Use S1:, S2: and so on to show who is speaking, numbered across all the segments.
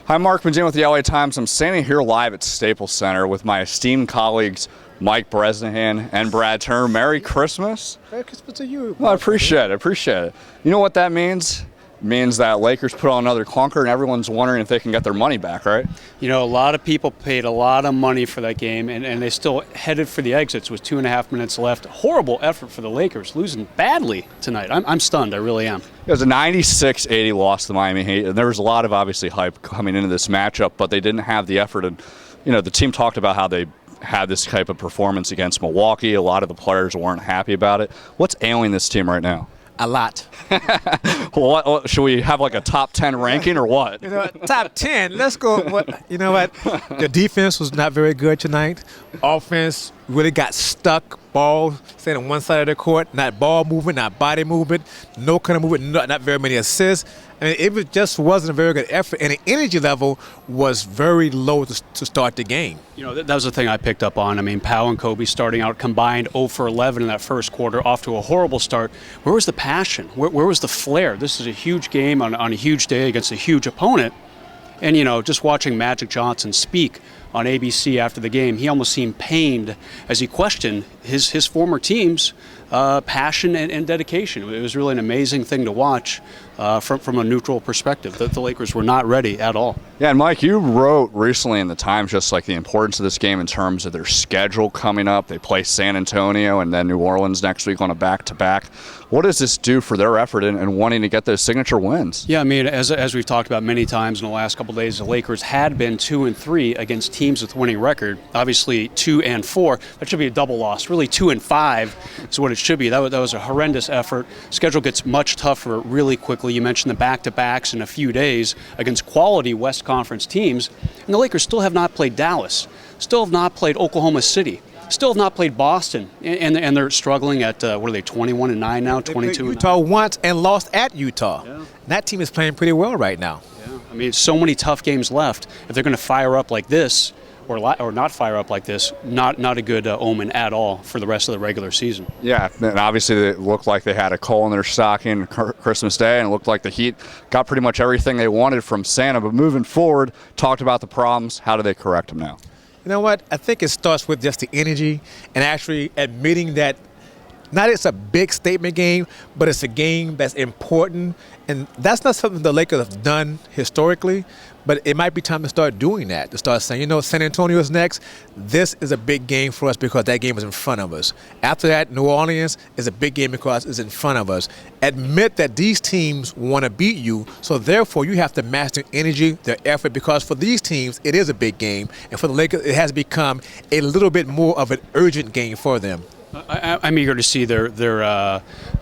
S1: Hi, Mark Medina with the L.A.Times. I'm standing here live at Staples Center with my esteemed colleagues Mike Bresnahan and Brad Turner. Merry Christmas.
S2: Merry Christmas to you.
S1: Well, I appreciate it. You know what that means? It means that Lakers put on another clunker and everyone's wondering if they can get their money back, right?
S3: You know, a lot of people paid a lot of money for that game, and they still headed for the exits with 2.5 minutes left. Horrible effort for the Lakers, losing badly tonight. I'm stunned, I really am.
S1: It was a 96-80 loss to Miami Heat, and there was a lot of obviously hype coming into this matchup, but they didn't have the effort. And the team talked about how they had this type of performance against Milwaukee. A lot of the players weren't happy about it. What's ailing this team right now?
S2: A lot.
S1: Well, should we have like a top 10 ranking or what?
S2: Top 10. Let's go. You know what? The defense was not very good tonight. Offense really got stuck. Ball staying on one side of the court. Not ball movement, not body movement. No kind of movement, not very many assists. I mean, it just wasn't a very good effort, and the energy level was very low to start the game.
S3: You know, that was the thing I picked up on. I mean, Powell and Kobe starting out combined 0 for 11 in that first quarter, off to a horrible start. Where was the passion? Where was the flair? This is a huge game on a huge day against a huge opponent. And, just watching Magic Johnson speak on ABC after the game, he almost seemed pained as he questioned his former team's passion and dedication. It was really an amazing thing to watch from a neutral perspective. The Lakers were not ready at all.
S1: Yeah, and Mike, you wrote recently in the Times just like the importance of this game in terms of their schedule coming up. They play San Antonio and then New Orleans next week on a back-to-back. What does this do for their effort in wanting to get those signature wins?
S3: Yeah, I mean, as we've talked about many times in the last couple of days, the Lakers had been 2-3 against teams with winning record. Obviously, 2-4. That should be a double loss. Really, 2-5 is what it should be. That was a horrendous effort. Schedule gets much tougher really quickly. You mentioned the back-to-backs in a few days against quality West Conference teams. And the Lakers still have not played Dallas, still have not played Oklahoma City, still have not played Boston, and they're struggling at, 21-9 now, 22.
S2: Utah once and lost at Utah. Yeah. That team is playing pretty well right now.
S3: Yeah. I mean, so many tough games left. If they're going to fire up like this, or not fire up like this, not a good omen at all for the rest of the regular season.
S1: Yeah, and obviously it looked like they had a coal in their stocking Christmas Day, and it looked like the Heat got pretty much everything they wanted from Santa. But moving forward, talked about the problems. How do they correct them now?
S2: You know what? I think it starts with just the energy and actually admitting that not it's a big statement game, but it's a game that's important. And that's not something the Lakers have done historically, but it might be time to start doing that, to start saying, San Antonio is next. This is a big game for us because that game is in front of us. After that, New Orleans is a big game because it's in front of us. Admit that these teams want to beat you, so therefore you have to match their energy, their effort, because for these teams, it is a big game. And for the Lakers, it has become a little bit more of an urgent game for them.
S3: I'm eager to see their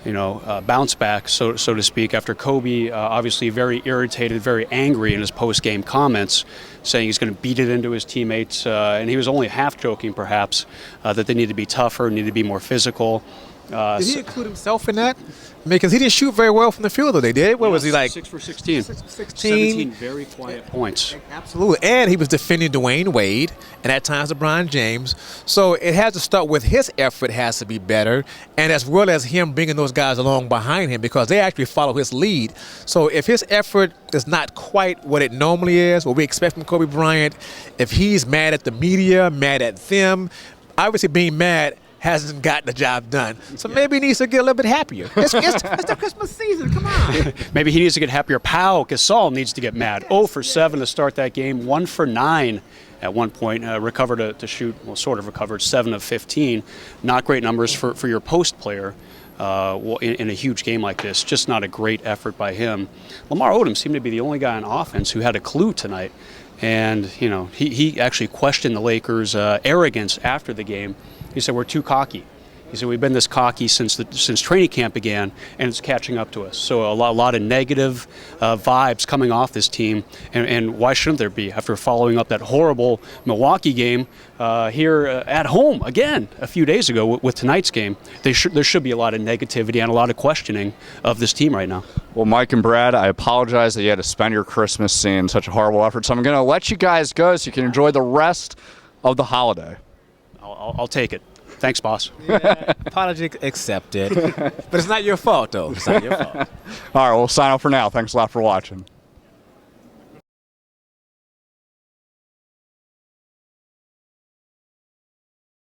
S3: bounce back, so to speak, after Kobe obviously very irritated, very angry in his post-game comments, saying he's going to beat it into his teammates, and he was only half joking, perhaps, that they need to be tougher, need to be more physical.
S2: Did he include himself in that? Because he didn't shoot very well from the field, though. They did. What was he like?
S3: 6 for 16.
S2: 6 for 16.
S3: 17 very quiet points.
S2: Absolutely. And he was defending Dwayne Wade and at times LeBron James. So it has to start with his effort has to be better, and as well as him bringing those guys along behind him because they actually follow his lead. So if his effort is not quite what it normally is, what we expect from Kobe Bryant, if he's mad at the media, mad at them, obviously being mad hasn't gotten the job done. So maybe he needs to get a little bit happier. It's the Christmas season. Come on.
S3: Maybe he needs to get happier. Pau Gasol needs to get mad. 0 for 7 to start that game. 1 for 9 at one point. Recovered to shoot, well, sort of recovered, 7 of 15. Not great numbers for your post player. In a huge game like this, just not a great effort by him. Lamar Odom seemed to be the only guy on offense who had a clue tonight. And, he actually questioned the Lakers' arrogance after the game. He said, we're too cocky. He said, we've been this cocky since training camp began, and it's catching up to us. So a lot of negative vibes coming off this team, and why shouldn't there be after following up that horrible Milwaukee game here at home again a few days ago with tonight's game? There should be a lot of negativity and a lot of questioning of this team right now.
S1: Well, Mike and Brad, I apologize that you had to spend your Christmas seeing such a horrible effort, so I'm going to let you guys go so you can enjoy the rest of the holiday.
S3: I'll take it. Thanks, boss.
S2: Yeah, apology accepted. But it's not your fault, though. It's not your fault.
S1: All right, we'll sign off for now. Thanks a lot for watching.